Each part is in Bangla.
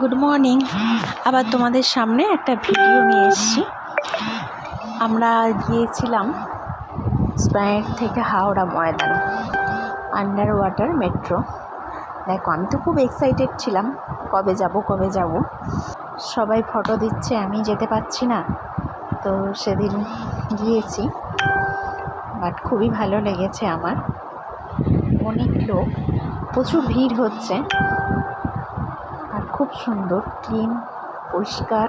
Good morning. আবার তোমাদের সামনে একটা ভিডিও নিয়ে এসেছি। আমরা গিয়েছিলাম স্প্ল্যানেড থেকে Howrah Maidan, under water metro. দেখো, আমি তো খুব এক্সাইটেড ছিলাম, কবে যাব। সবাই ফটো দিচ্ছে, আমি যেতে পারছি না। তো সেদিন গিয়েছি, বাট খুবই ভালো লেগেছে আমার। অনেক লোক, প্রচুর ভিড় হচ্ছে, আর খুব সুন্দর, ক্লিন, পরিষ্কার।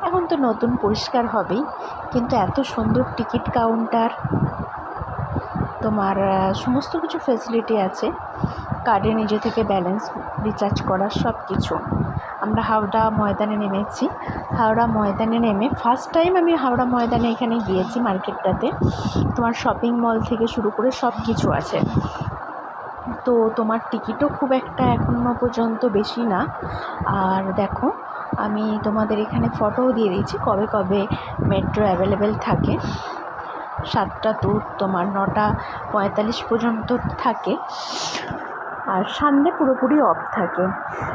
এখন তো নতুন পরিষ্কার হবেই, কিন্তু এত সুন্দর টিকিট কাউন্টার, তোমার সমস্ত কিছু ফেসিলিটি আছে। কার্ডে নিজে থেকে ব্যালেন্স রিচার্জ করার সব কিছু। আমরা হাওড়া ময়দানে নেমেছি। হাওড়া ময়দানে নেমে ফার্স্ট টাইম আমি হাওড়া ময়দানে এখানে গিয়েছি, মার্কেটটাতে। তোমার শপিং মল থেকে শুরু করে সব কিছু আছে। তো তোমার টিকিটও খুব একটা এখনও পর্যন্ত বেশি না। আর দেখো, আমি তোমাদের এখানে ফটোও দিয়ে দিয়েছি কবে কবে মেট্রো অ্যাভেলেবেল থাকে। 7টা তো তোমার 9:45 পর্যন্ত থাকে, আর সানডে পুরোপুরি অফ থাকে,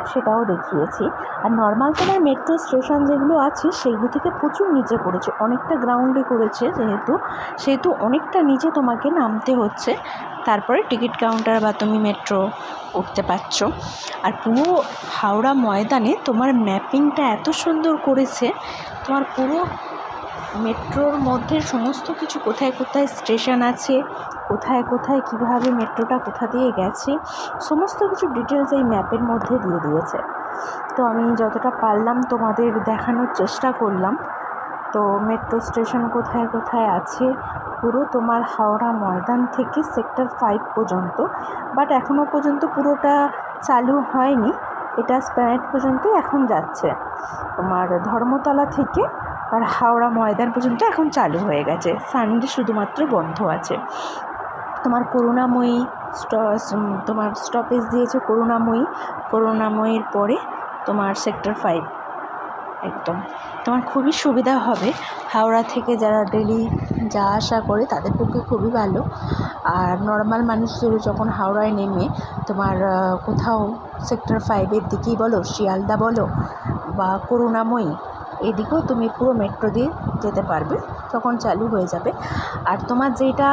সেটাও দেখিয়েছি। আর নর্মাল তোমার মেট্রো স্টেশন যেগুলো আছে সেগুলো থেকে প্রচুর নিচে করেছে, অনেকটা গ্রাউন্ডে করেছে, সেহেতু অনেকটা নিচে তোমাকে নামতে হচ্ছে, তারপরে টিকিট কাউন্টার বা তুমি মেট্রো উঠতে পারছো। আর পুরো হাওড়া ময়দানে তোমার ম্যাপিংটা এত সুন্দর করেছে, তোমার পুরো মেট্রোর মধ্যে সমস্ত কিছু, কোথায় কোথায় স্টেশন আছে, কোথায় কোথায় কীভাবে মেট্রোটা কোথা দিয়ে গেছে, সমস্ত কিছু ডিটেলস এই ম্যাপের মধ্যে দিয়ে দিয়েছে। তো আমি যতটা পারলাম তোমাদের দেখানোর চেষ্টা করলাম। তো মেট্রো স্টেশন কোথায় কোথায় আছে, পুরো তোমার হাওড়া ময়দান থেকে সেক্টর 5 পর্যন্ত, বাট এখনও পর্যন্ত পুরোটা চালু হয়নি। এটা স্প্ল্যানেড পর্যন্ত এখন যাচ্ছে, তোমার ধর্মতলা থেকে আর হাওড়া ময়দান পর্যন্ত এখন চালু হয়ে গেছে। সানডে শুধুমাত্র বন্ধ আছে। তোমার করুণাময়ী তোমার স্টপেজ দিয়েছে করুণাময়ীর পরে তোমার সেক্টর 5। একদম তোমার খুবই সুবিধা হবে, হাওড়া থেকে যারা ডেলি যা আসা করে তাদের পক্ষে খুবই ভালো। আর নর্মাল মানুষদের যখন হাওড়ায় নেমে তোমার কোথাও সেক্টর 5-এর দিকেই বলো, শিয়ালদা বলো বা করুণাময়ী, এদিকেও তুমি পুরো মেট্রো দিয়ে যেতে পারবে যখন চালু হয়ে যাবে। আর তোমার যেটা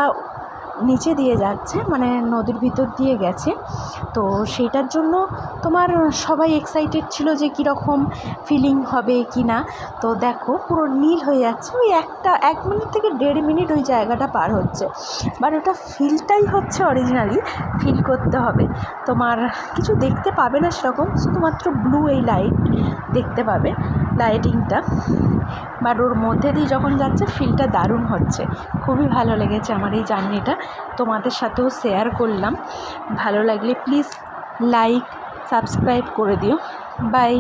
নিচে দিয়ে যাচ্ছে, মানে নদীর ভিতর দিয়ে গেছে, তো সেইটার জন্য তোমার সবাই এক্সাইটেড ছিল যে কীরকম ফিলিং হবে কি না। তো দেখো, পুরো নীল হয়ে যাচ্ছে, ওই 1 মিনিট থেকে 1.5 মিনিট ওই জায়গাটা পার হচ্ছে, বাট ওটা ফিলটাই হচ্ছে অরিজিনালি ফিল করতে হবে। তোমার কিছু দেখতে পাবে না সেরকম, শুধুমাত্র ব্লু এই লাইট দেখতে পাবে, লাইটিংটা, বাট ওর মধ্যে দিয়ে যখন যাচ্ছে ফিলটা দারুণ হচ্ছে। খুবই ভালো লেগেছে আমার এই জার্নিটা, তোমাদের সাথেও শেয়ার করলাম। ভালো লাগলে প্লিজ লাইক, সাবস্ক্রাইব করে দিও। বাই।